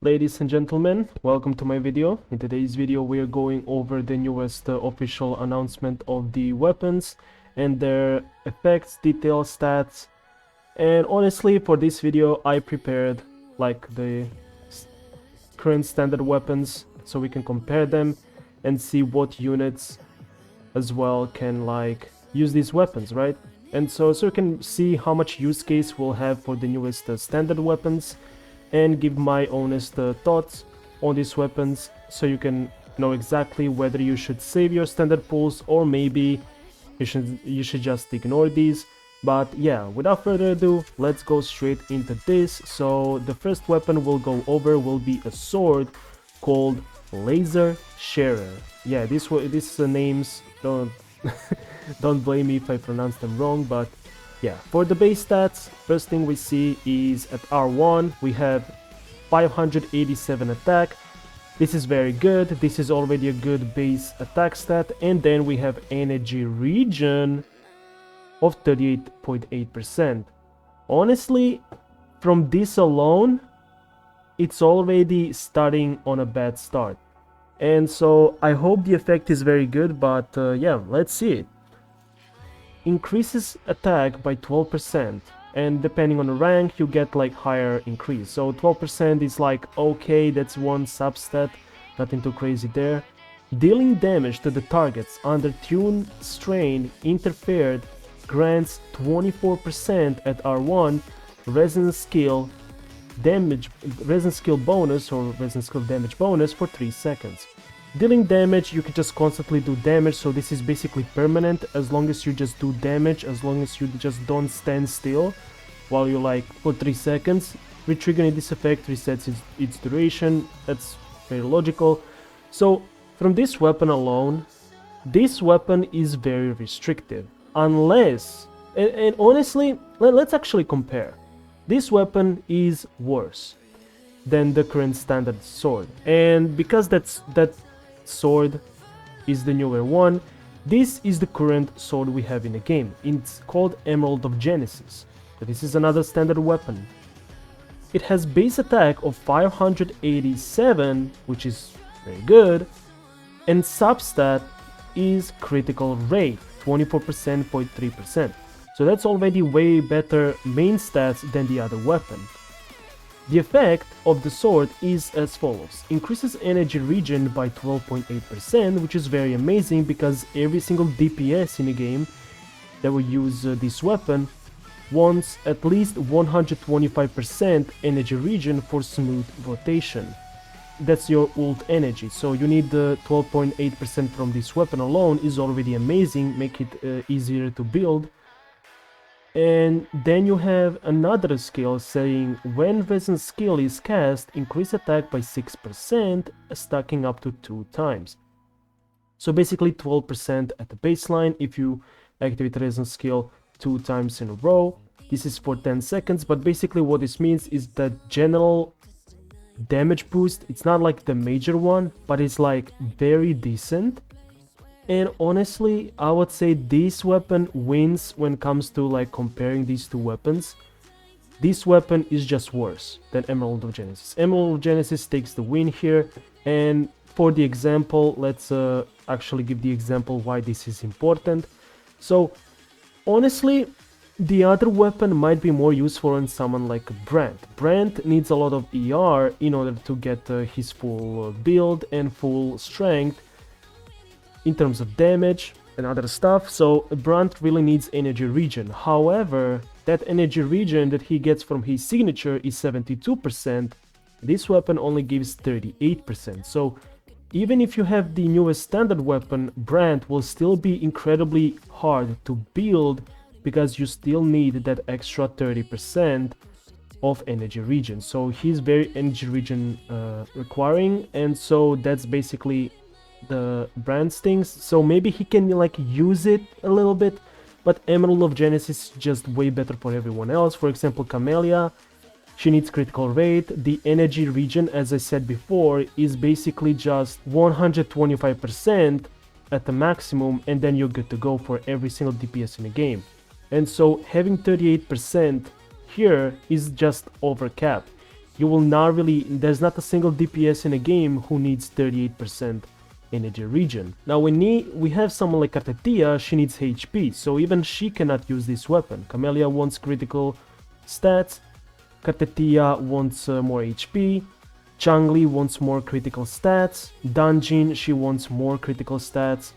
Ladies and gentlemen, welcome to my video. In today's video we are going over the newest official announcement of the weapons and their effects, details, stats. And honestly, for this video I prepared like the current standard weapons so we can compare them and see what units as well can like use these weapons, right? And so you can see how much use case we'll have for the newest standard weapons and give my honest thoughts on these weapons so you can know exactly whether you should save your standard pools or maybe you should just ignore these. But yeah, without further ado, let's go straight into this. So the first weapon we'll go over will be a sword called Laser Sharer. Yeah, these names don't don't blame me if I pronounce them wrong, but yeah, for the base stats, first thing we see is at R1 we have 587 attack. This is very good. This is already a good base attack stat. And then we have energy regen of 38.8%. Honestly, from this alone, it's already starting on a bad start. And so I hope the effect is very good, but yeah, let's see it. Increases attack by 12%, and depending on the rank you get like higher increase. So 12% is like okay, that's one substat, nothing too crazy there. Dealing damage to the targets under tune, strain, interfered grants 24% at R1 resin skill damage, resin skill bonus or resin skill damage bonus for 3 seconds. Dealing damage, you can just constantly do damage, so this is basically permanent as long as you just do damage, as long as you just don't stand still while you like for 3 seconds. Retriggering this effect resets its duration. That's very logical. So from this weapon alone, this weapon is very restrictive unless and honestly, let's actually compare. This weapon is worse than the current standard sword, and because that sword is the newer one, this is the current sword we have in the game. It's called Emerald of Genesis. So this is another standard weapon. It has base attack of 587, which is very good, and substat is critical rate 24.3%. So that's already way better main stats than the other weapon. The effect of the sword is as follows. Increases energy regen by 12.8%, which is very amazing because every single DPS in the game that will use this weapon wants at least 125% energy regen for smooth rotation. That's your ult energy, so you need the 12.8% from this weapon alone is already amazing, make it easier to build. And then you have another skill saying when resin skill is cast, increase attack by 6%, stacking up to 2 times. So basically 12% at the baseline if you activate resin skill 2 times in a row. This is for 10 seconds, but basically what this means is that general damage boost, it's not like the major one, but it's like very decent. And honestly, I would say this weapon wins when it comes to like comparing these two weapons. This weapon is just worse than Emerald of Genesis. Emerald of Genesis takes the win here. And for the example, let's actually give the example why this is important. So honestly, the other weapon might be more useful on someone like Brand. Brand needs a lot of ER in order to get his full build and full strength in terms of damage and other stuff, so Brand really needs energy regen. However, that energy regen that he gets from his signature is 72%. This weapon only gives 38%. So even if you have the newest standard weapon, Brand will still be incredibly hard to build because you still need that extra 30% of energy regen. So he's very energy regen requiring, and so that's basically the Brand's things. So maybe he can like use it a little bit, but Emerald of Genesis is just way better for everyone else. For example, Camellia, she needs critical rate. The energy regen, as I said before, is basically just 125% at the maximum, and then you're good to go for every single DPS in the game. And so having 38% here is just over cap. you will not really, there's not a single DPS in a game who needs 38% energy regen. Now we have someone like Kartetia, she needs HP, so even she cannot use this weapon. Camellia wants critical stats, Kartetia wants more HP, Changli wants more critical stats, Danjin, she wants more critical stats,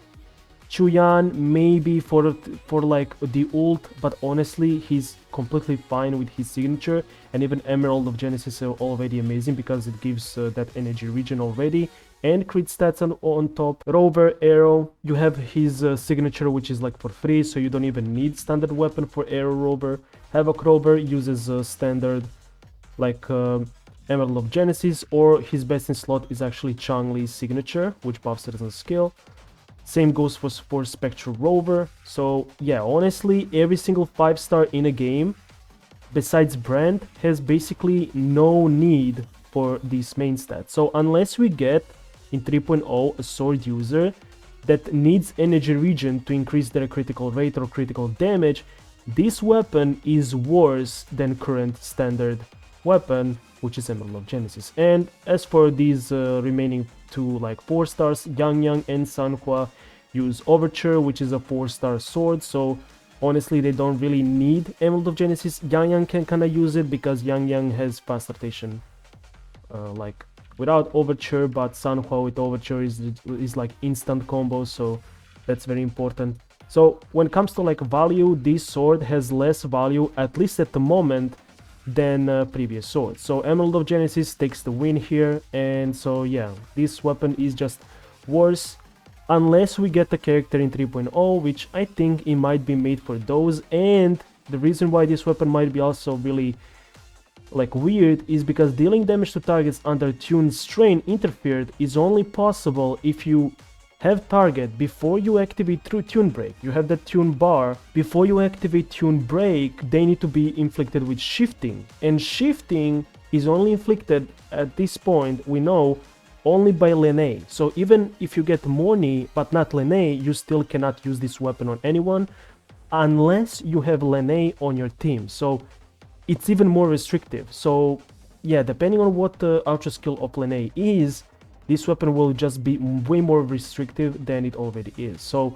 Chuyan maybe for like the ult, but honestly he's completely fine with his signature, and even Emerald of Genesis are already amazing because it gives that energy regen already and crit stats on top. Rover, Arrow, you have his signature which is like for free, so you don't even need standard weapon for Arrow Rover. Havoc Rover uses standard like Emerald of Genesis, or his best in slot is actually Changli's signature, which buffs certain skill. Same goes for Spectral Rover. So yeah, honestly, every single 5-star in a game, besides Brand, has basically no need for these main stats. So unless we get in 3.0 a sword user that needs energy regen to increase their critical rate or critical damage, this weapon is worse than current standard weapon, which is Emerald of Genesis. And as for these remaining two like 4 stars, Yang and Sanhua use Overture, which is a 4-star sword, so honestly they don't really need Emerald of Genesis. Yang can kinda use it because Yang has fast rotation like without Overture, but Sanhua with Overture is like instant combo, so that's very important. So when it comes to like value, this sword has less value, at least at the moment, than previous swords. So Emerald of Genesis takes the win here, and so yeah, this weapon is just worse unless we get the character in 3.0, which I think it might be made for those. And the reason why this weapon might be also really like weird is because dealing damage to targets under Tune Strain Interfered is only possible if you have target before you activate through Tune Break. You have that Tune bar. Before you activate Tune Break, they need to be inflicted with Shifting. And Shifting is only inflicted at this point, we know, only by Lene. So even if you get Morny but not Lene, you still cannot use this weapon on anyone unless you have Lene on your team. So it's even more restrictive. So yeah, depending on what the ultra skill of Lene is, this weapon will just be way more restrictive than it already is. So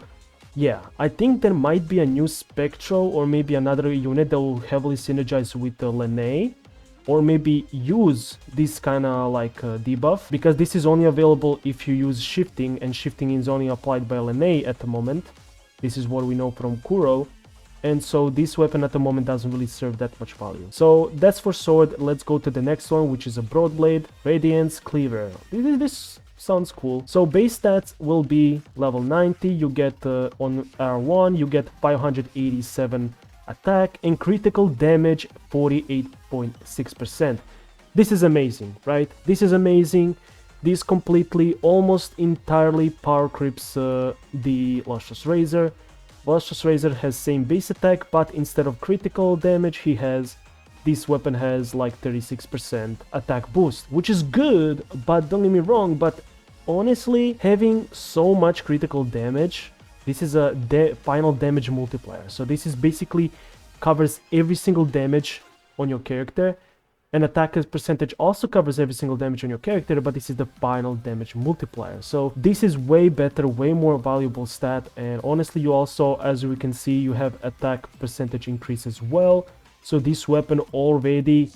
yeah, I think there might be a new Spectral or maybe another unit that will heavily synergize with the Lene, or maybe use this kind of like debuff, because this is only available if you use Shifting, and Shifting is only applied by Lene at the moment. This is what we know from Kuro, and so this weapon at the moment doesn't really serve that much value. So that's for sword. Let's go to the next one, which is a Broadblade, Radiance Cleaver. This sounds cool. So base stats will be level 90, you get on R1, you get 587 attack and critical damage 48.6%. This is amazing, right? This is amazing. This completely, almost entirely power creeps the Lustrous Razor. Lustrous Razor has same base attack, but instead of critical damage, this weapon has like 36% attack boost, which is good, but don't get me wrong, but honestly, having so much critical damage, this is a final damage multiplier. So this is basically covers every single damage on your character, and attack percentage also covers every single damage on your character, but this is the final damage multiplier. So this is way better, way more valuable stat, and honestly you also, as we can see, you have attack percentage increase as well. So this weapon already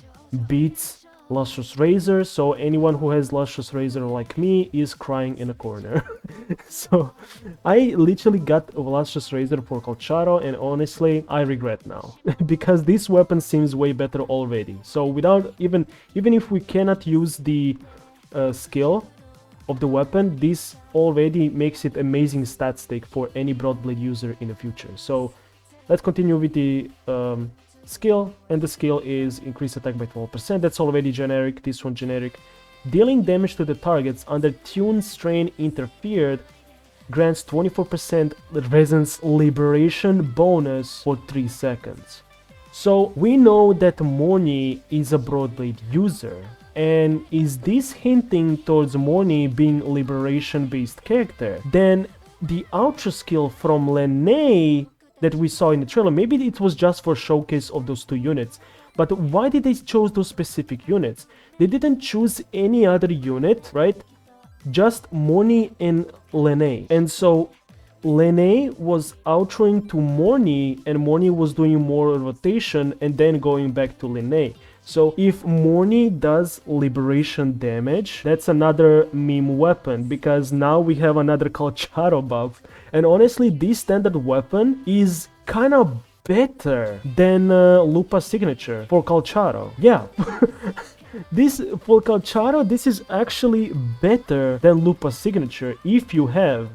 beats Lustrous Razor, so anyone who has Lustrous Razor like me is crying in a corner. So I literally got a Lustrous Razor for Colcharo, and honestly I regret now because this weapon seems way better already. So without even if we cannot use the skill of the weapon, this already makes it amazing stat stake for any Broadblade user in the future. So let's continue with the skill, and the skill is increased attack by 12%. That's already generic. This one generic. Dealing damage to the targets under Tune Strain Interfered grants 24% Resonance Liberation bonus for 3 seconds. So we know that Morny is a Broadblade user, and is this hinting towards Morny being liberation based character? Then the ultra skill from Lene that we saw in the trailer, maybe it was just for showcase of those two units, But why did they choose those specific units? They didn't choose any other unit, right? Just Morny and Lene. And so Lene was outroing to Morny, and Morny was doing more rotation and then going back to Lene. So if Morny does liberation damage, that's another meme weapon, because now we have another Calcharo buff. And honestly, this standard weapon is kind of better than Lupa signature for Calcharo. Yeah. This for Calcharo, this is actually better than Lupa signature if you have,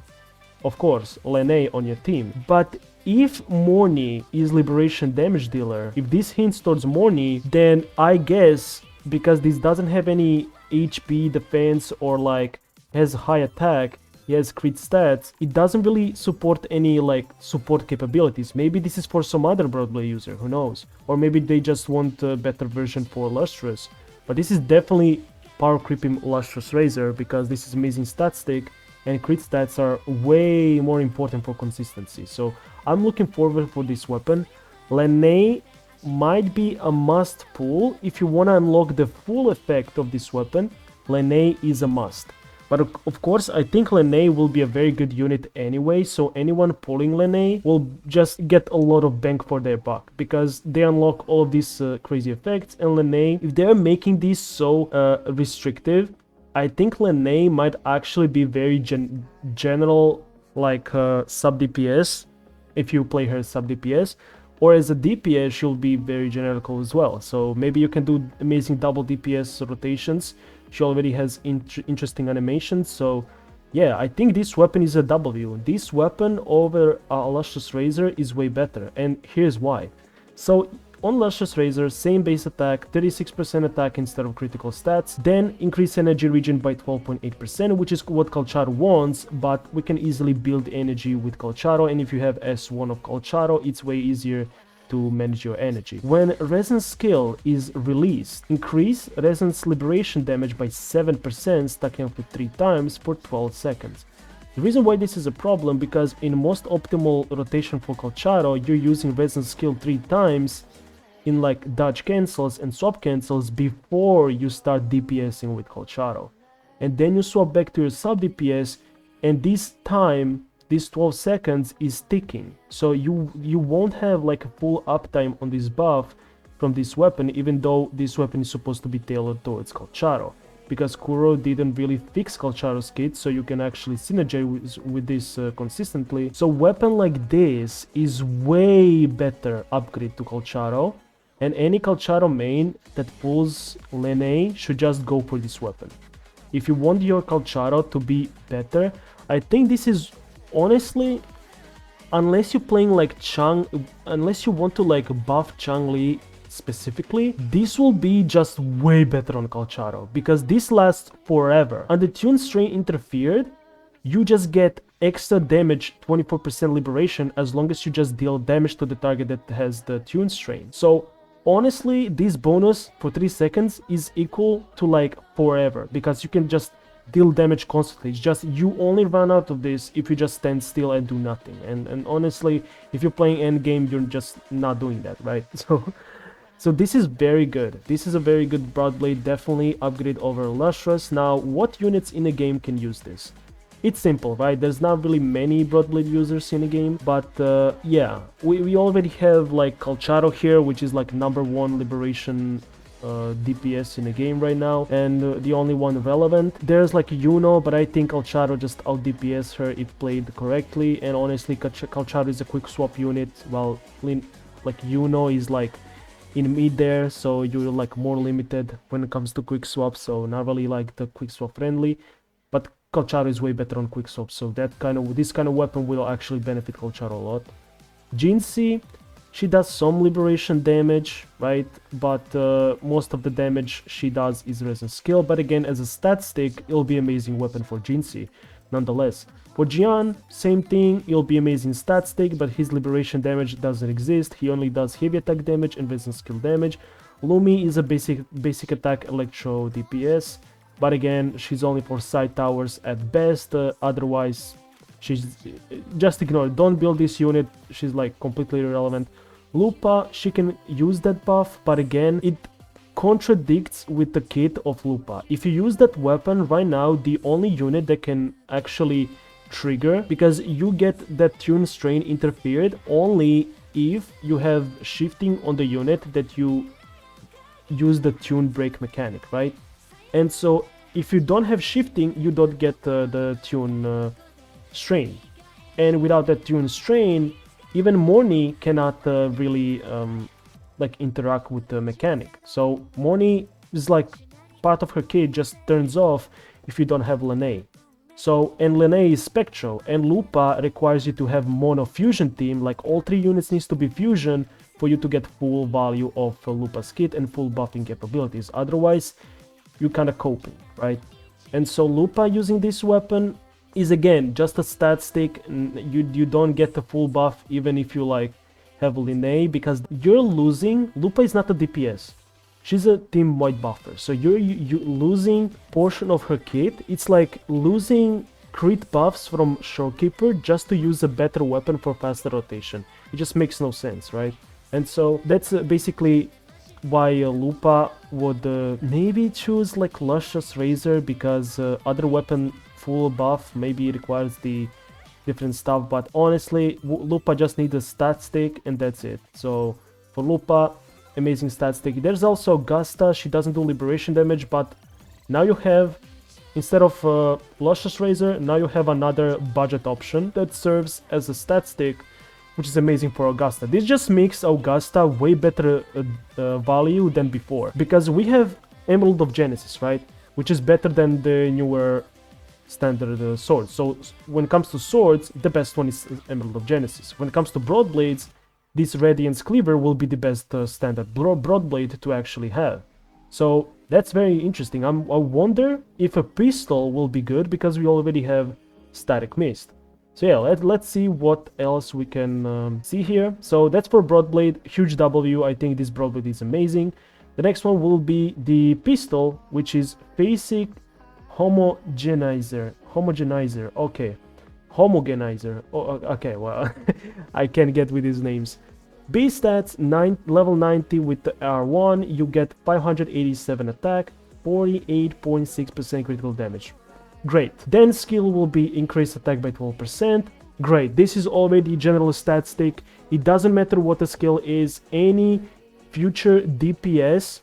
of course, Lene on your team. But if Morny is liberation damage dealer, if this hints towards Morny, then I guess because this doesn't have any HP defense or like has high attack, he has crit stats, it doesn't really support any like support capabilities. Maybe this is for some other BROADBLADE user, who knows? Or maybe they just want a better version for Lustrous. But this is definitely power creeping Lustrous Razor, because this is amazing stat stick, and crit stats are way more important for consistency. So I'm looking forward for this weapon. Lene might be a must pull. If you want to unlock the full effect of this weapon, Lene is a must. But of course, I think Lene will be a very good unit anyway, so anyone pulling Lene will just get a lot of bang for their buck, because they unlock all of these crazy effects. And Lene, if they're making this so restrictive, I think Lene might actually be very general, like sub DPS, if you play her sub DPS, or as a DPS she'll be very generical as well. So maybe you can do amazing double DPS rotations. She already has interesting animations, so yeah, I think this weapon is a W. This weapon over Lustrous Razor is way better, and here's why. So on Lustrous Razor, same base attack, 36% attack instead of critical stats, then increase energy regen by 12.8%, which is what Calcharo wants, but we can easily build energy with Calcharo, and if you have S1 of Calcharo, it's way easier to manage your energy. When Resonance skill is released, increase Resonance liberation damage by 7%, stacking up to 3 times for 12 seconds. The reason why this is a problem, because in most optimal rotation for Calcharo, you're using Resonance skill 3 times in like dodge cancels and swap cancels before you start DPSing with Calcharo. And then you swap back to your sub DPS, and this time, this 12 seconds is ticking. So you won't have like a full uptime on this buff from this weapon, even though this weapon is supposed to be tailored towards Calcharo. Because Kuro didn't really fix Calcharo's kit, so you can actually synergize with this consistently. So weapon like this is way better upgrade to Calcharo, and any Calcharo main that pulls Lene should just go for this weapon. If you want your Calcharo to be better, I think this is honestly, unless you're playing like unless you want to like buff Changli specifically, this will be just way better on Calcharo, because this lasts forever. And the Tune Strain interfered, you just get extra damage, 24% liberation, as long as you just deal damage to the target that has the Tune Strain. So honestly, this bonus for 3 seconds is equal to like forever, because you can just deal damage constantly. It's just you only run out of this if you just stand still and do nothing. And honestly, if you're playing endgame, you're just not doing that, right? So this is very good. This is a very good BROADBLADE, definitely upgrade over Lustrous. Now, what units in a game can use this? It's simple, right? There's not really many BROADBLADE users in a game, but yeah, we already have like Calcharo here, which is like #1 liberation DPS in the game right now, and the only one relevant. There's like Yuno, but I think Calcharo just out DPS her if played correctly, and honestly Calcharo is a quick swap unit, while like Yuno is like in mid there, so you're like more limited when it comes to quick swap, so not really like the quick swap friendly, but Calcharo is way better on quick swap, so this kind of weapon will actually benefit Calcharo a lot. Jinxie, she does some liberation damage, right? But most of the damage she does is Resonance skill. But again, as a stat stick, it'll be amazing weapon for Jinxie, nonetheless. For Jian, same thing, it'll be amazing stat stick, but his liberation damage doesn't exist. He only does heavy attack damage and Resonance skill damage. Lumi is a basic attack electro DPS, but again, she's only for side towers at best. Otherwise, she's just ignore it. Don't build this unit. She's like completely irrelevant. Lupa, she can use that buff, but again, it contradicts with the kit of Lupa. If you use that weapon right now, the only unit that can actually trigger, because you get that tune strain interfered only if you have shifting on the unit that you use the tune break mechanic, right? And so if you don't have shifting, you don't get the tune strain. And without that tune strain, even Morny cannot really like interact with the mechanic. So Morny is like part of her kit just turns off if you don't have Lene. So, and Lene is spectral, and Lupa requires you to have mono fusion team, like all 3 units needs to be fusion for you to get full value of Lupa's kit and full buffing capabilities. Otherwise, you kind of coping, right? And so Lupa using this weapon is again just a stat stick. You don't get the full buff even if you like have Lene, because you're losing. Lupa is not a DPS. She's a team-wide buffer, so you're losing portion of her kit. It's like losing crit buffs from Shorekeeper just to use a better weapon for faster rotation. It just makes no sense, right? And so that's basically why Lupa would maybe choose like Luscious Razor, because other weapon full buff maybe requires the different stuff. But honestly, Lupa just needs a stat stick and that's it. So for Lupa, amazing stat stick. There's also Augusta. She doesn't do liberation damage, but now you have, instead of Luscious Razor, now you have another budget option that serves as a stat stick, which is amazing for Augusta. This just makes Augusta way better value than before, because we have Emerald of Genesis, right? Which is better than the newer standard swords. So when it comes to swords, the best one is Emerald of Genesis. When it comes to Broadblades, this Radiance Cleaver will be the best standard Broadblade to actually have. So that's very interesting. I wonder if a pistol will be good, because we already have Static Mist. So yeah, let's see what else we can see here. So that's for Broadblade, huge W. I think this Broadblade is amazing. The next one will be the pistol, which is Basic Homogenizer. Okay. Homogenizer. Oh, okay, well, I can't get with these names. Base stats, level 90 with the R1, you get 587 attack, 48.6% critical damage. Great. Then skill will be increased attack by 12%. Great. This is already general stat stick. It doesn't matter what the skill is. Any future DPS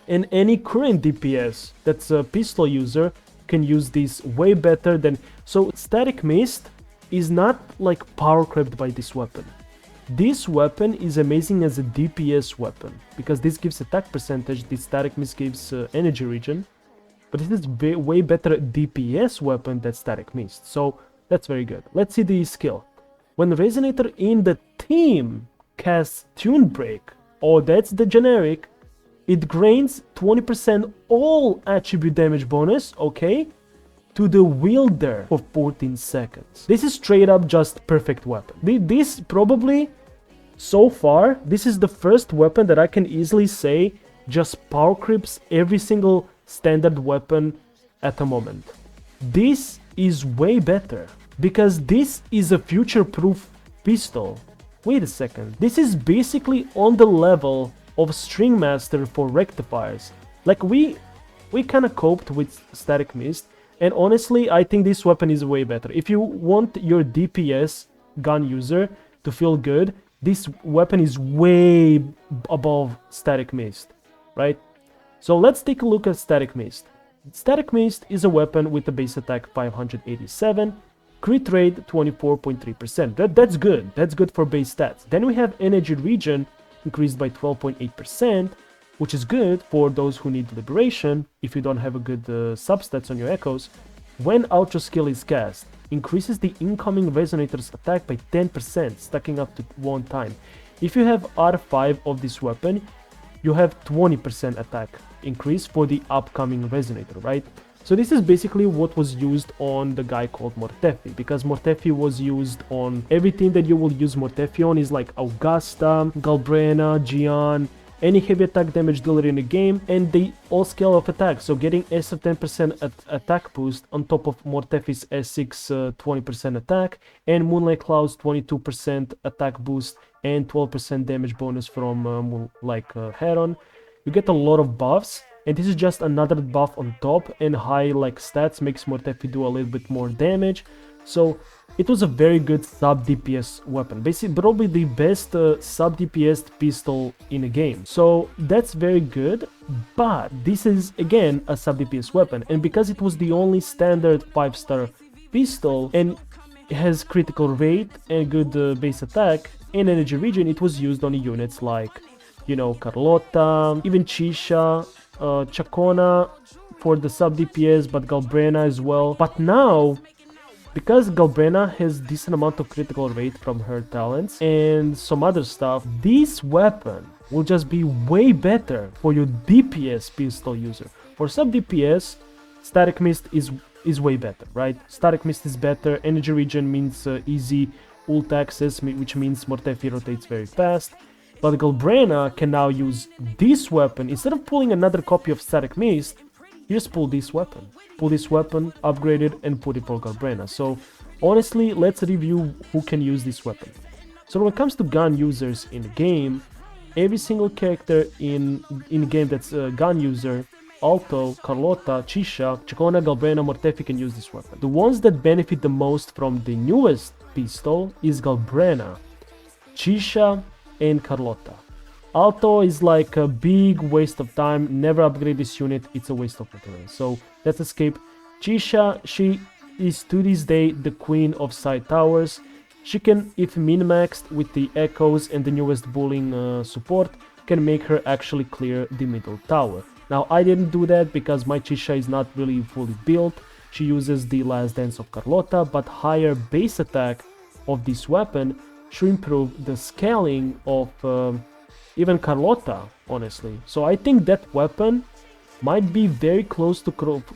and any current DPS that's a pistol user can use this way better than... So Static Mist is not like power crept by this weapon. This weapon is amazing as a DPS weapon, because this gives attack percentage, this Static Mist gives energy regen, but it is way better DPS weapon than Static Mist, so that's very good. Let's see the skill. When Resonator in the team casts Tune Break, oh, that's the generic, it grants 20% all attribute damage bonus, okay, to the wielder for 14 seconds. This is straight up just perfect weapon. This probably, so far, this is the first weapon that I can easily say just power creeps every single standard weapon at the moment. This is way better, because this is a future-proof pistol. Wait a second, this is basically on the level of String Master for rectifiers. Like we kind of coped with Static Mist, and honestly I think this weapon is way better. If you want your DPS gun user to feel good, this weapon is way above Static Mist, right? So let's take a look at Static Mist. Static Mist is a weapon with a base attack 587, crit rate 24.3%. That's good. That's good for base stats. Then we have energy regen increased by 12.8%, which is good for those who need liberation if you don't have a good substats on your echoes. When Ultra Skill is cast, increases the incoming Resonator's attack by 10%, stacking up to 1 time. If you have R5 of this weapon, you have 20% attack increase for the upcoming Resonator, right? So this is basically what was used on the guy called Mortefi, because Mortefi was used on everything that you will use Mortefi on is like Augusta, Galbrena, Gian, any heavy attack damage dealer in the game, and they all scale of attack, so getting extra 10% attack boost on top of Mortephy's S6 20% attack, and Moonlight Cloud's 22% attack boost and 12% damage bonus from Heron. You get a lot of buffs, and this is just another buff on top, and high stats makes Mortephy do a little bit more damage. So it was a very good sub DPS weapon, basically probably the best sub DPS pistol in the game. So that's very good, but this is again a sub DPS weapon, and because it was the only standard 5-star pistol and it has critical rate and good base attack and energy regen, it was used on units like, you know, Carlotta, even Chisha, Chacona for the sub DPS, but Galbrena as well. But now, because Galbrena has decent amount of critical rate from her talents and some other stuff, this weapon will just be way better for your DPS pistol user. For sub DPS, Static Mist is way better, right? Static Mist is better, energy regen means easy ult access, which means Mortephy rotates very fast. But Galbrena can now use this weapon. Instead of pulling another copy of Static Mist, you just pull this weapon. Pull this weapon, upgrade it, and put it for Galbrena. So honestly, let's review who can use this weapon. So when it comes to gun users in the game, every single character in the game that's a gun user, Alto, Carlotta, Chisha, Chacona, Galbrena, Mortephy can use this weapon. The ones that benefit the most from the newest pistol is Galbrena, Chisha, and Carlotta. Alto is like a big waste of time. Never upgrade this unit, it's a waste of material. So let's escape. Chisha, she is to this day the queen of side towers. She can, if min-maxed with the echoes and the newest bullying support, can make her actually clear the middle tower. Now I didn't do that because my Chisha is not really fully built. She uses the last dance of Carlotta, but higher base attack of this weapon should improve the scaling of even Carlotta, honestly. So I think that weapon might be very close to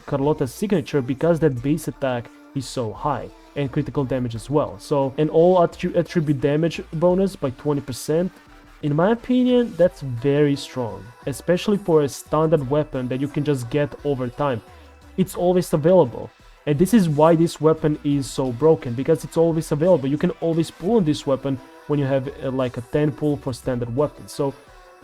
Carlotta's signature because that base attack is so high and critical damage as well. So, and all attribute damage bonus by 20%. In my opinion, that's very strong, especially for a standard weapon that you can just get over time. It's always available. And this is why this weapon is so broken, because it's always available. You can always pull on this weapon when you have like a 10 pull for standard weapons. So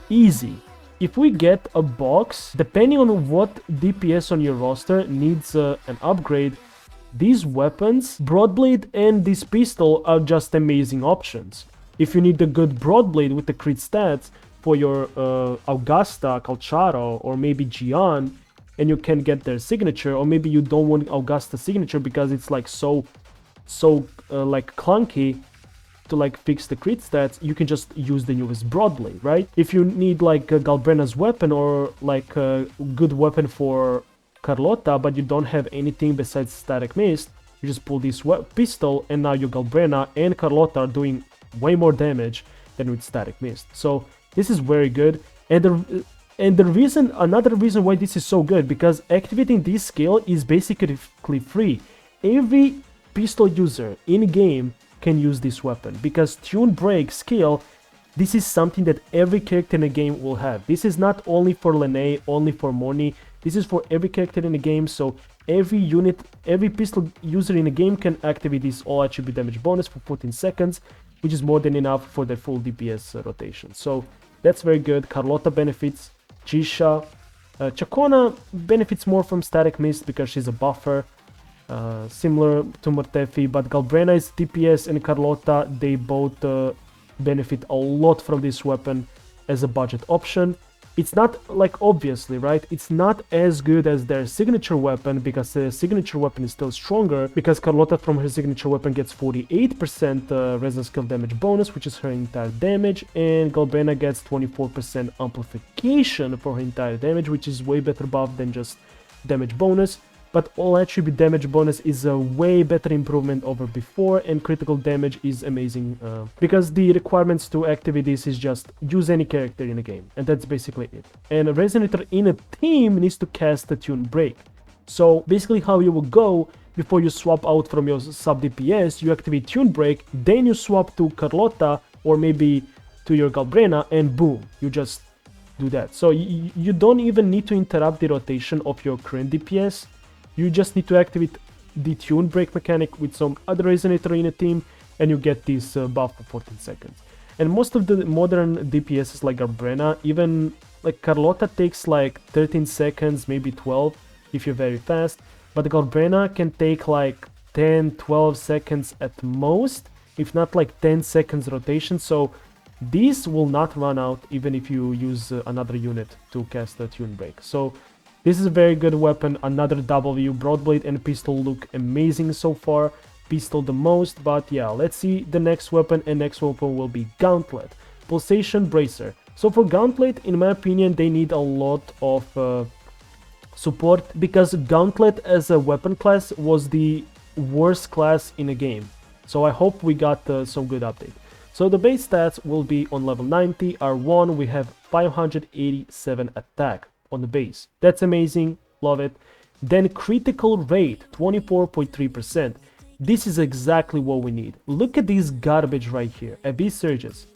easy. If we get a box, depending on what DPS on your roster needs an upgrade, these weapons, BROADBLADE and this pistol are just amazing options. If you need a good BROADBLADE with the crit stats for your Augusta, Calcharo, or maybe Gian, and you can get their signature, or maybe you don't want Augusta's signature because it's like so like clunky to like fix the crit stats, you can just use the newest BROADBLADE, right? If you need like Galbrena's weapon or like a good weapon for Carlotta, but you don't have anything besides Static Mist, you just pull this pistol, and now your Galbrena and Carlotta are doing way more damage than with Static Mist. So this is very good, and the reason, another reason why this is so good, because activating this skill is basically free. Every pistol user in game can use this weapon, because Tune Break skill, this is something that every character in the game will have. This is not only for Lene, only for Moni, this is for every character in the game, so every unit, every pistol user in the game can activate this all attribute damage bonus for 14 seconds, which is more than enough for their full DPS rotation. So that's very good. Carlotta benefits, Chisha, Chacona benefits more from Static Mist because she's a buffer, similar to Mortephy, but Galbrena's DPS and Carlotta, they both benefit a lot from this weapon as a budget option. It's not, like, obviously, right, it's not as good as their signature weapon, because their signature weapon is still stronger, because Carlotta from her signature weapon gets 48% resistance skill damage bonus, which is her entire damage, and Galbrena gets 24% amplification for her entire damage, which is way better buff than just damage bonus. But all attribute damage bonus is a way better improvement over before, and critical damage is amazing, because the requirements to activate this is just use any character in the game, and that's basically it. And a Resonator in a team needs to cast the Tune Break. So basically how you will go, before you swap out from your sub DPS, you activate Tune Break, then you swap to Carlotta or maybe to your Galbrena, and boom, you just do that. So you don't even need to interrupt the rotation of your current DPS. You just need to activate the tune break mechanic with some other resonator in a team, and you get this buff for 14 seconds. And most of the modern DPSs like Arbrena, even like Carlotta takes like 13 seconds, maybe 12 if you're very fast, but Galbrena can take like 10-12 seconds at most, if not like 10 seconds rotation. So these will not run out even if you use another unit to cast a tune break. So this is a very good weapon. Another W. Broadblade and pistol look amazing so far. Pistol the most, but yeah, let's see the next weapon, and next weapon will be Gauntlet. Pulsation Bracer. So for Gauntlet, in my opinion, they need a lot of support, because Gauntlet as a weapon class was the worst class in a game. So I hope we got some good update. So the base stats will be on level 90, R1 we have 587 attack on the base. That's amazing, love it. Then critical rate, 24.3%. This is exactly what we need. Look at this garbage right here. Abyss Surges,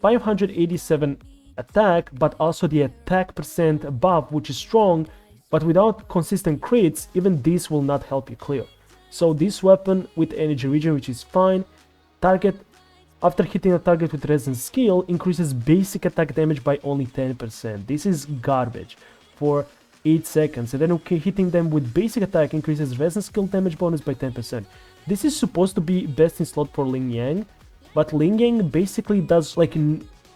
587 attack, but also the attack percent buff, which is strong, but without consistent crits, even this will not help you clear. So this weapon with energy regen, which is fine. Target, after hitting a target with resonance skill, increases basic attack damage by only 10%. This is garbage for 8 seconds. And then hitting them with basic attack increases resonance skill damage bonus by 10%. This is supposed to be best in slot for Ling Yang, but Ling Yang basically does like,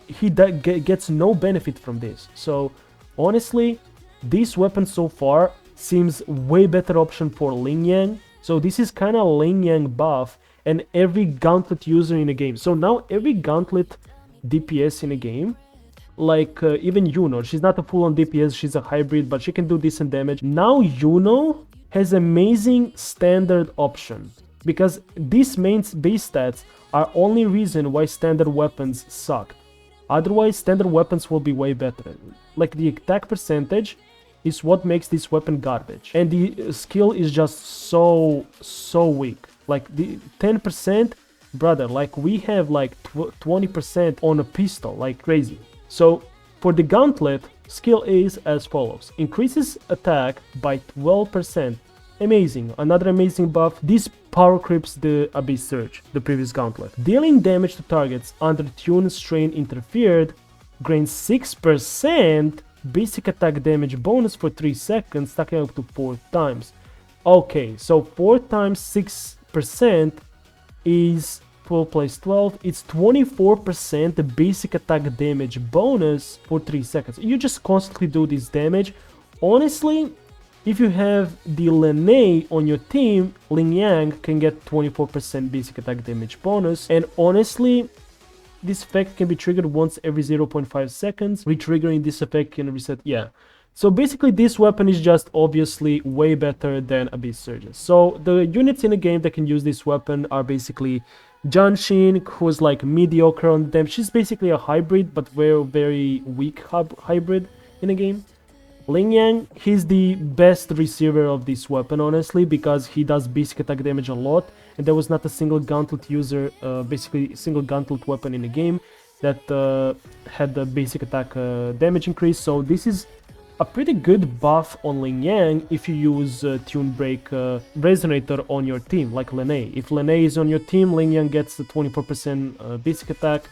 he gets no benefit from this. So honestly, this weapon so far seems way better option for Ling Yang. So this is kind of Ling Yang buff and every Gauntlet user in a game. So now every Gauntlet DPS in a game, like even Yuno, she's not a full-on DPS, she's a hybrid, but she can do decent damage. Now Yuno has amazing standard option, because these main base stats are only reason why standard weapons suck. Otherwise, standard weapons will be way better. Like the attack percentage is what makes this weapon garbage. And the skill is just so weak. Like the 10%, brother, like we have like 20% on a pistol, like crazy. So for the Gauntlet, skill is as follows. Increases attack by 12%. Amazing, another amazing buff. This power creeps the Abyss Surge, the previous Gauntlet. Dealing damage to targets under Tune Strain Interfered, gains 6% basic attack damage bonus for 3 seconds, stacking up to 4 times. Okay, so 4 times 6% is 12 plus 12, it's 24% basic attack damage bonus for 3 seconds. You just constantly do this damage. Honestly, if you have the Lene on your team, Ling Yang can get 24% basic attack damage bonus. And honestly, this effect can be triggered once every 0.5 seconds. Retriggering this effect can reset, yeah. So basically this weapon is just obviously way better than Abyss Surges. So the units in the game that can use this weapon are basically Janshin, who's like mediocre on them. She's basically a hybrid, but very weak hybrid in the game. Ling Yang, he's the best receiver of this weapon, honestly, because he does basic attack damage a lot, and there was not a single Gauntlet user, basically single Gauntlet weapon in the game that had the basic attack damage increase. So this is a pretty good buff on Ling Yang if you use Tune Break Resonator on your team, like Lene. If Lene is on your team, Ling Yang gets the 24% basic attack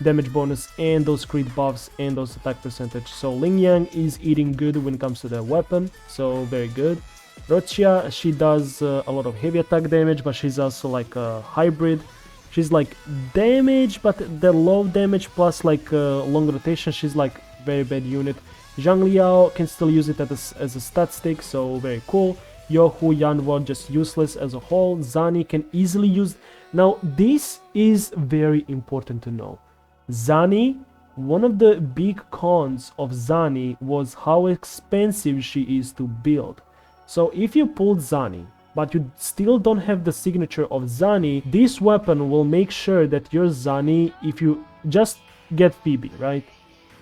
damage bonus and those crit buffs and those attack percentage. So Ling Yang is eating good when it comes to the weapon, so very good. Rochia, she does a lot of heavy attack damage, but she's also like a hybrid. She's like damage, but the low damage plus like long rotation, she's like very bad unit. Zhang Liao can still use it as a stat stick, so very cool. Yohu, Yanwo just useless as a whole. Zani can easily use. Now this is very important to know. Zani, one of the big cons of Zani was how expensive she is to build. So if you pulled Zani, but you still don't have the signature of Zani, this weapon will make sure that your Zani, if you just get Phoebe, right?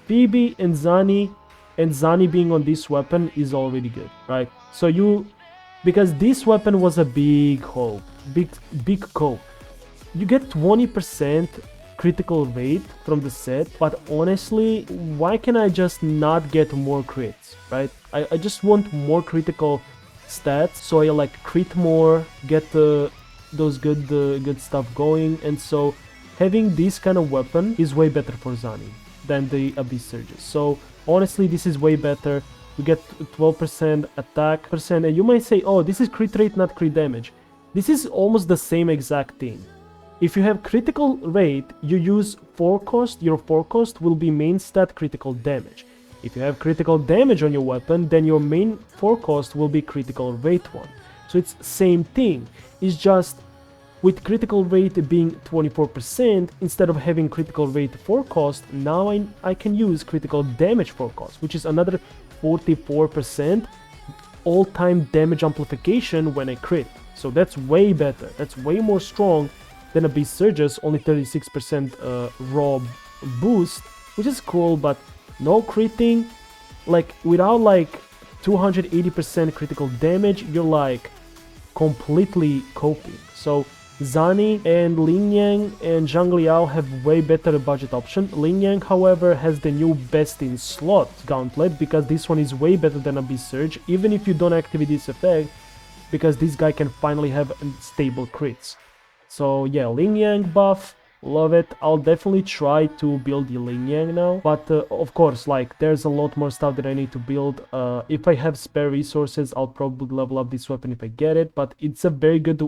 Phoebe and Zani being on this weapon is already good, right? So you, because this weapon was a big hope, big cope. You get 20% critical rate from the set, but honestly, why can I just not get more crits, right? I just want more critical stats, so I like crit more, get those good stuff going, and so having this kind of weapon is way better for Zani than the Abyss Surges. So honestly, this is way better. You get 12% attack percent, and you might say, oh, this is crit rate, not crit damage. This is almost the same exact thing. If you have critical rate, you use 4 cost, your 4 cost will be main stat critical damage. If you have critical damage on your weapon, then your main 4 cost will be critical rate 1. So it's same thing, it's just with critical rate being 24%, instead of having critical rate 4 cost, now I can use critical damage 4 cost, which is another 44% all-time damage amplification when I crit. So that's way better, that's way more strong than Abyss Surges, only 36% raw boost, which is cool, but no critting, like without like 280% critical damage, you're like completely coping. So Zani and Lin Yang and Zhang Liao have way better budget option. Lin Yang, however, has the new best in slot Gauntlet, because this one is way better than Abyss Surge, even if you don't activate this effect, because this guy can finally have stable crits. So yeah, Lin Yang buff, love it. I'll definitely try to build the Lin Yang now, but of course, like, there's a lot more stuff that I need to build. If I have spare resources, I'll probably level up this weapon if I get it, but it's a very good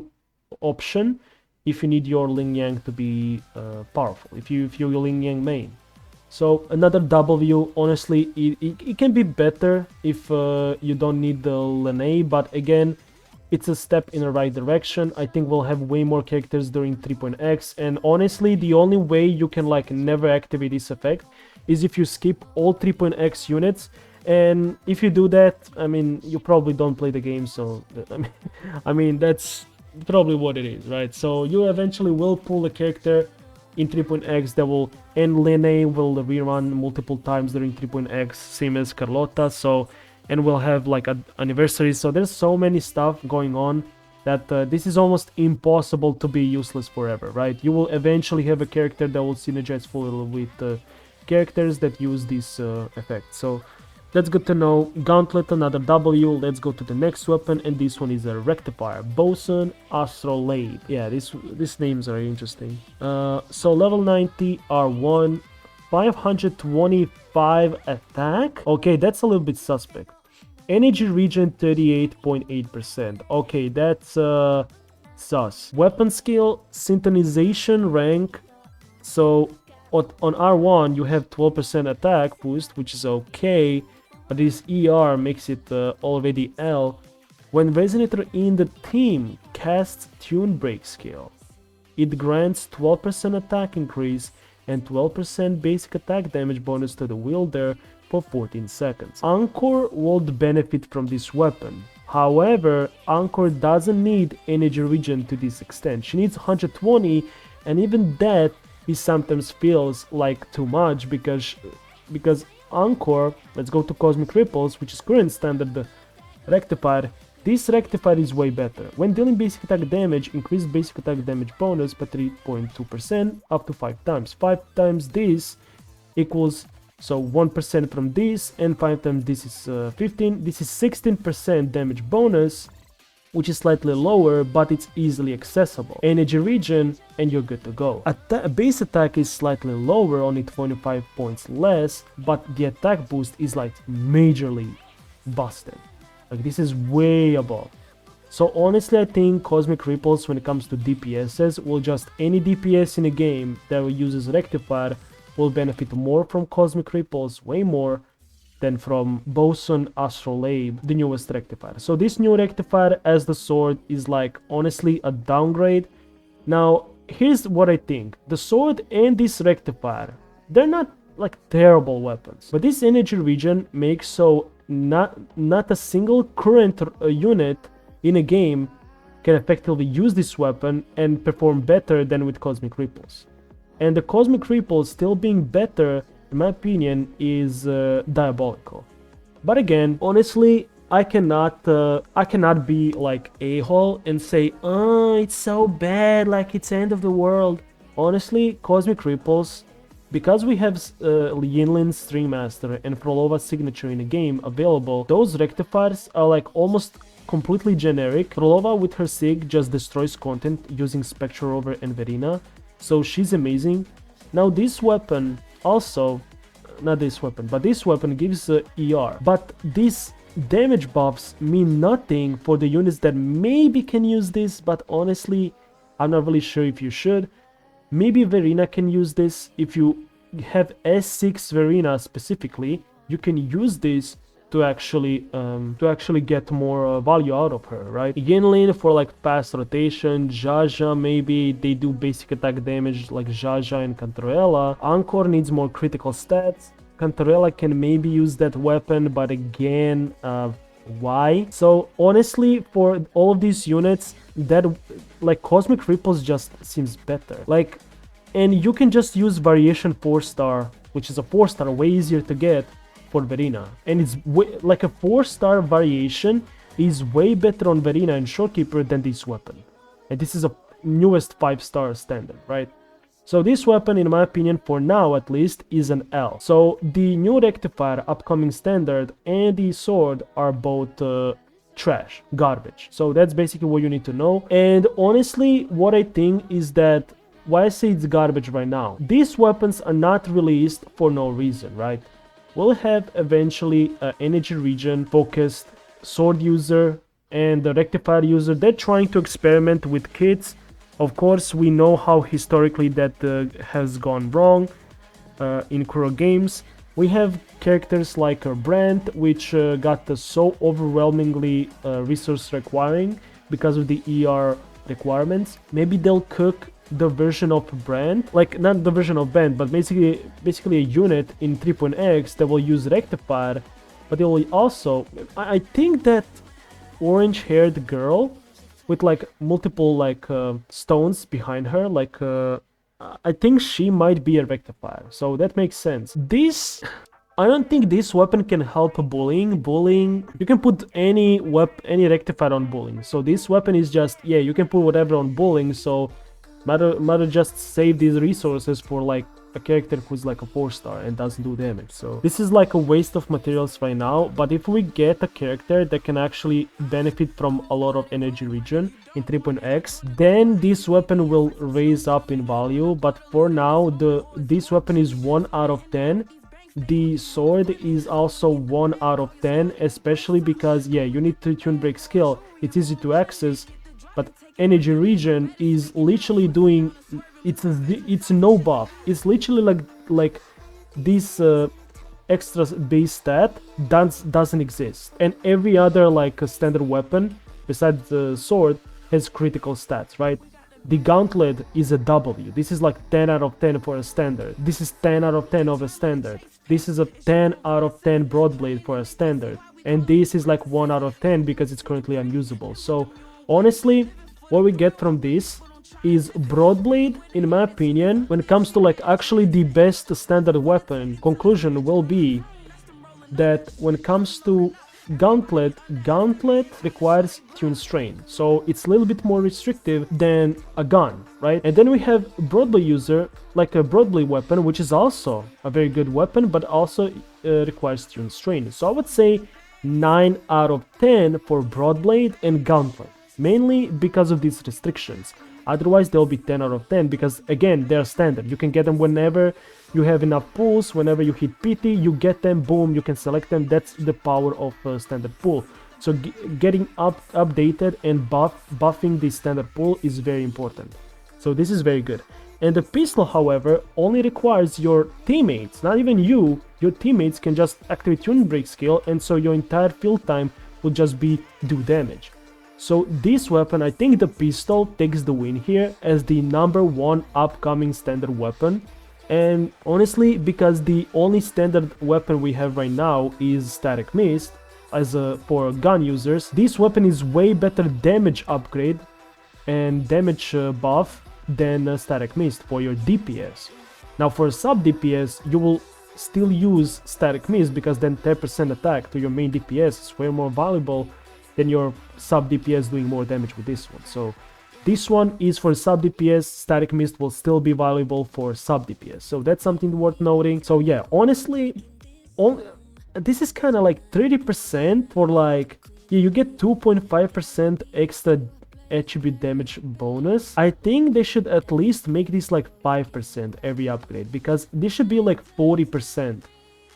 option if you need your Lin Yang to be powerful, if you're Lin Yang main. So another W, honestly, it can be better if you don't need the Lene, but again, it's a step in the right direction. I think we'll have way more characters during 3.x, and honestly, the only way you can like never activate this effect is if you skip all 3.x units, and if you do that, I mean, you probably don't play the game, so I mean that's probably what it is, right? So you eventually will pull a character in 3.x that will, and Lene will rerun multiple times during 3.x, same as Carlota, so, and we'll have like an anniversary, so there's so many stuff going on that this is almost impossible to be useless forever, right? You will eventually have a character that will synergize fully with characters that use this effect. So that's good to know. Gauntlet, another W. Let's go to the next weapon, and this one is a Rectifier. Bosun Astrolabe. Yeah, these names are interesting. So level 90, R1, 525 attack. Okay, that's a little bit suspect. Energy regen 38.8%. Okay, that's sus. Weapon skill, synchronization rank. So on R1 you have 12% attack boost, which is okay, but this ER makes it already L. When Resonator in the team casts Tune Break skill, it grants 12% attack increase and 12% basic attack damage bonus to the wielder for 14 seconds. Anchor would benefit from this weapon. However, Anchor doesn't need energy regen to this extent. She needs 120, and even that it sometimes feels like too much because Anchor, let's go to Cosmic Ripples, which is current standard Rectifier. This Rectifier is way better. When dealing basic attack damage, increase basic attack damage bonus by 3.2% up to 5 times. 5 times this equals, so 1% from this, and 5 times this is 15. This is 16% damage bonus, which is slightly lower, but it's easily accessible. Energy regen, and you're good to go. Base attack is slightly lower, only 25 points less, but the attack boost is like majorly busted. Like, this is way above. So honestly, I think Cosmic Ripples, when it comes to DPSs, will just any DPS in a game that uses Rectifier will benefit more from Cosmic Ripples, way more than from Bosun Astrolabe, the newest Rectifier. So this new Rectifier as the sword is like honestly a downgrade. Now here's what I think. The sword and this Rectifier, they're not like terrible weapons, but this energy regen makes so not a single current unit in a game can effectively use this weapon and perform better than with Cosmic Ripples. And the Cosmic Ripples still being better, in my opinion, is diabolical. But again, honestly, I cannot be like a-hole and say, oh, it's so bad, like it's end of the world. honestly, Cosmic Ripples, because we have Yinlin's String Master and Frolova's signature in the game available, those rectifiers are like almost completely generic. Frolova with her Sig just destroys content using Spectre Rover and Verina, so she's amazing. Now this weapon also, not this weapon, but this weapon gives ER, but these damage buffs mean nothing for the units that maybe can use this, but honestly, I'm not really sure if you should. Maybe Verina can use this. If you have S6 Verina specifically, you can use this to actually get more value out of her, right? Yinlin for like fast rotation, Jaja maybe they do basic attack damage like Jaja and Cantarella. Anchor needs more critical stats. Cantarella can maybe use that weapon, but again, why? So honestly, for all of these units, that like Cosmic Ripples just seems better. Like, and you can just use Variation 4-star, which is a 4-star, way easier to get for Verina. And it's like a 4-star variation is way better on Verina and Shorekeeper than this weapon. And this is a newest 5-star standard, right? So this weapon, in my opinion, for now at least, is an L. So the new Rectifier, upcoming standard, and the sword are both trash, garbage. So that's basically what you need to know. And honestly, what I think is that, why I say it's garbage right now, these weapons are not released for no reason, right? We'll have eventually an energy region focused sword user and the Rectifier user. They're trying to experiment with kits. Of course, we know how historically that has gone wrong in Kuro games. We have characters like Brand, which got so overwhelmingly resource requiring because of the ER requirements. Maybe they'll cook the version of Brand, like not the version of Brand, but basically a unit in 3.x that will use Rectifier, but they will also, I think that orange-haired girl with like multiple like stones behind her, like I think she might be a Rectifier, so that makes sense. This, I don't think this weapon can help bullying. You can put any Rectifier on bullying, so this weapon is just, yeah, you can put whatever on bullying, so matter just save these resources for like a character who's like a 4-star and doesn't do damage. So this is like a waste of materials right now, but if we get a character that can actually benefit from a lot of energy regen in 3.x, then this weapon will raise up in value. But for now, this weapon is 1 out of 10. The sword is also 1 out of 10, especially because, yeah, you need to tune break skill, it's easy to access, but energy regen is literally doing, it's no buff. It's literally like this extra base stat doesn't exist, and every other like standard weapon besides the sword has critical stats, right? The Gauntlet is a W. This is like 10 out of 10 for a standard. This is 10 out of 10 of a standard. This is a 10 out of 10 Broadblade for a standard, and this is like 1 out of 10 because it's currently unusable. So honestly, what we get from this is Broadblade, in my opinion, when it comes to like actually the best standard weapon. Conclusion will be that when it comes to Gauntlet requires tune strain, so it's a little bit more restrictive than a gun, right? And then we have Broadblade user, like a Broadblade weapon, which is also a very good weapon, but also requires tune strain. So I would say 9 out of 10 for Broadblade and Gauntlet, mainly because of these restrictions. Otherwise, they'll be 10 out of 10 because, again, they're standard. You can get them whenever you have enough pulls. Whenever you hit PT, you get them, boom, you can select them. That's the power of standard pull. So getting updated and buffing the standard pull is very important. So this is very good. And the pistol, however, only requires your teammates, not even you. Your teammates can just activate tune break skill, and so your entire field time will just be do damage. So this weapon, I think the pistol takes the win here as the #1 upcoming standard weapon. And honestly, because the only standard weapon we have right now is Static Mist, for gun users, this weapon is way better damage upgrade and damage buff than Static Mist for your DPS. Now for sub DPS, you will still use Static Mist because then 10% attack to your main DPS is way more valuable than your sub DPS doing more damage with this one. So This one is for sub DPS. Static Mist will still be valuable for sub DPS, so that's something worth noting. So yeah, honestly, this is kind of like 30% for like, yeah, you get 2.5% extra attribute damage bonus. I think they should at least make this like 5% every upgrade, because this should be like 40%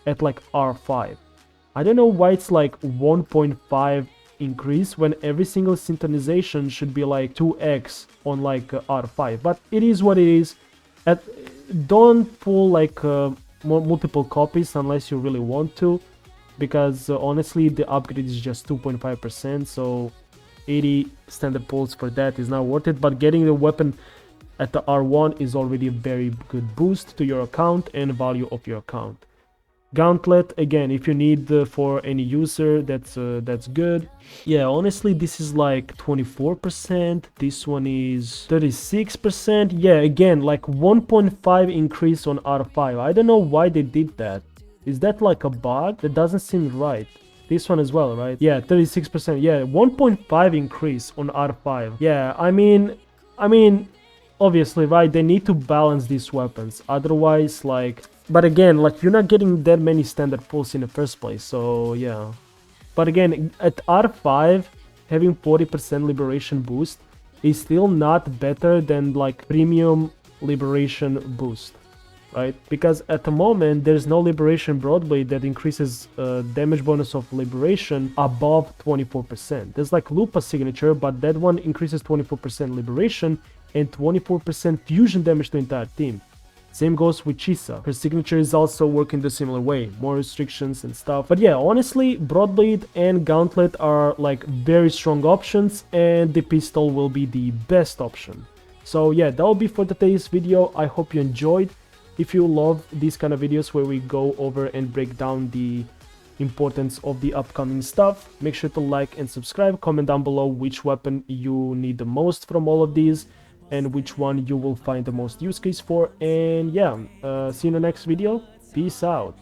at like R5. I don't know why it's like 1.5 increase when every single synchronization should be like 2x on like R5, but it is what it is. Don't pull like multiple copies unless you really want to, because honestly the upgrade is just 2.5%, so 80 standard pulls for that is not worth it. But getting the weapon at the R1 is already a very good boost to your account and value of your account. Gauntlet, again, if you need for any user, that's good. Yeah, honestly, this is like 24%. This one is 36%. Yeah, again, like 1.5 increase on R5. I don't know why they did that. Is that like a bug? That doesn't seem right. This one as well, right? Yeah, 36%. Yeah, 1.5 increase on R5. Yeah, I mean, obviously, right? They need to balance these weapons. Otherwise, like... But again, like, you're not getting that many standard pulls in the first place, so yeah. But again, at R5, having 40% liberation boost is still not better than like premium liberation boost, right? Because at the moment, there's no liberation broadblade that increases damage bonus of liberation above 24%. There's like Lupa signature, but that one increases 24% liberation and 24% fusion damage to entire team. Same goes with Chisa. Her signature is also working the similar way, more restrictions and stuff. But yeah, honestly, Broadblade and Gauntlet are like very strong options, and the pistol will be the best option. So yeah, that will be for today's video. I hope you enjoyed. If you love these kind of videos where we go over and break down the importance of the upcoming stuff, make sure to like and subscribe. Comment down below which weapon you need the most from all of these, and which one you will find the most use case for. And yeah, see you in the next video. Peace out.